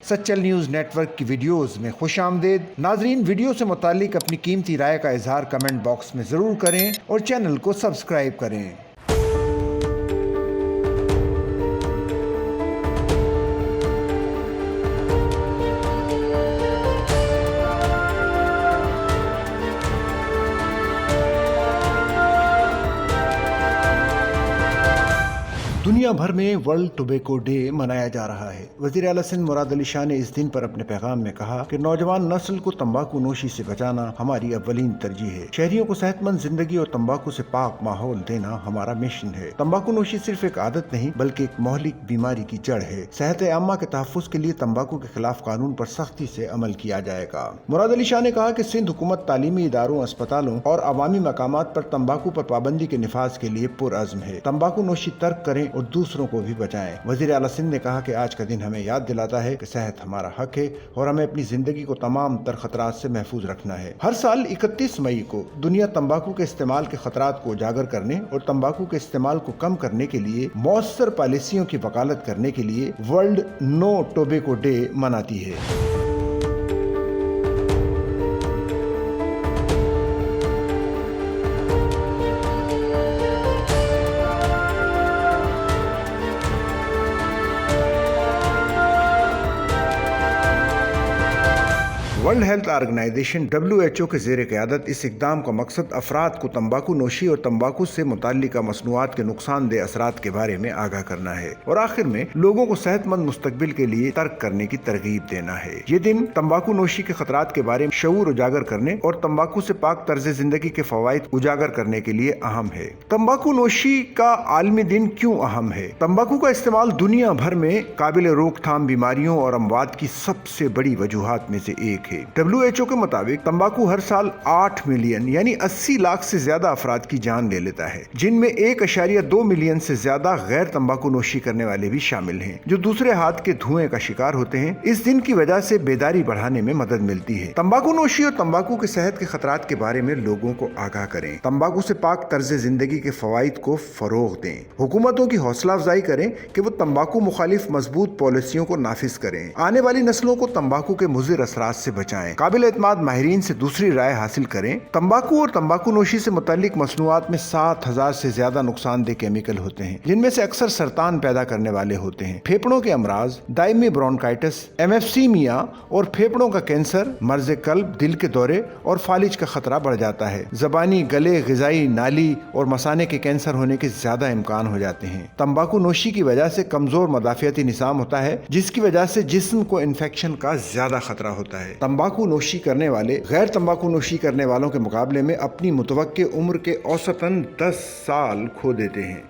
Sachal news network की videos में खुश आमदेद। नाजरीन, वीडियो से मुतालिक अपनी कीमती राय का इजहार कमेंट बॉक्स में ज़रूर करें और चैनल को सब्सक्राइब करें। दुनिया भर में वर्ल्ड टोबैको डे मनाया जा रहा है। वज़ीर आला सिंध मुराद अली शाह ने इस दिन पर अपने पैगाम में कहा कि नौजवान नस्ल को तंबाकू नोशी से बचाना हमारी अव्वलीन तरजीह है। शहरियों को सेहतमंद जिंदगी और तंबाकू से पाक माहौल देना हमारा मिशन है। तंबाकू नोशी सिर्फ एक आदत नहीं बल्कि एक मोहलिक बीमारी की जड़ है। सेहत आम्मा के तहफ़्फ़ुज़ के लिए तंबाकू के खिलाफ कानून पर सख्ती से अमल किया जाएगा। मुराद अली शाह ने कहा कि सिंध हुकूमत तालीमी इदारों, अस्पतालों और अवामी मकामात पर तंबाकू पर पाबंदी के निफाज के लिए पुरअज़्म है। तंबाकू नोशी तर्क करें और दूसरों को भी बचाएं। वज़ीर आला सिंध ने कहा कि आज का दिन हमें याद दिलाता है कि सेहत हमारा हक है और हमें अपनी जिंदगी को तमाम तर खतरात से महफूज रखना है। हर साल 31 मई को दुनिया तंबाकू के इस्तेमाल के खतरात को उजागर करने और तंबाकू के इस्तेमाल को कम करने के लिए मौसर पॉलिसियों की वकालत करने के लिए वर्ल्ड नो टोबैको डे मनाती है। वर्ल्ड हेल्थ ऑर्गेनाइजेशन WHO के ज़ेर क़यादत इस इक़दाम का मकसद अफराद को तंबाकू नोशी और तंबाकू से मुताल्लिका मसनूआत के नुकसानदेह असरात के बारे में आगाह करना है और आखिर में लोगों को सेहतमंद मुस्तकबिल के लिए तर्क करने की तरगीब देना है। ये दिन तंबाकू नोशी के खतरात के बारे में शऊर उजागर करने और तंबाकू से पाक तर्ज जिंदगी के फवाइद उजागर करने के लिए अहम है। तंबाकू नोशी का आलमी दिन क्यों अहम है? तंबाकू का इस्तेमाल दुनिया भर में काबिल रोकथाम बीमारियों और अमवात की सबसे बड़ी वजूहात में से एक है। WHO के मुताबिक तंबाकू हर साल 8 मिलियन यानी 80 लाख से ज्यादा अफराद की जान ले लेता है, जिनमें 1.2 मिलियन से ज्यादा गैर तंबाकू नोशी करने वाले भी शामिल हैं, जो दूसरे हाथ के धुएं का शिकार होते हैं। इस दिन की वजह से बेदारी बढ़ाने में मदद मिलती है। तंबाकू नोशी और तंबाकू के सेहत के खतरात के बारे में लोगों को आगाह करें। तंबाकू से पाक तर्ज जिंदगी के फवाइद को फरोग दें। हुकूमतों की हौसला अफजाई करें कि वो तंबाकू मुखालिफ मजबूत पॉलिसियों को नाफिज करें। आने वाली नस्लों को तंबाकू के मुज़िर असरात से बचाएं। काबिल एतमाद माहिरीन से दूसरी राय हासिल करें। तंबाकू और तंबाकू नोशी से मुताल्लिक मसनूआत में 7000 से ज्यादा नुकसानदेह केमिकल होते हैं, जिनमें से अक्सर सरतान पैदा करने वाले होते हैं। फेफड़ों के अमराज, दायमी ब्रोंकाइटिस, एमेफसीमिया और फेफड़ों का कैंसर, मर्ज कल्ब, दिल के दौरे और फालिज का खतरा बढ़ जाता है। ज़बानी, गले, ग़िज़ाई नाली और मसाने के कैंसर होने के ज्यादा इम्कान हो जाते हैं। तंबाकू नोशी की वजह से कमजोर मदाफियाती निज़ाम होता है, जिसकी वजह से जिस्म को इन्फेक्शन का ज्यादा खतरा होता है। तंबाकू नोशी करने वाले गैर तंबाकू नोशी करने वालों के मुकाबले में अपनी मुतवक्के उम्र के औसतन 10 साल खो देते हैं।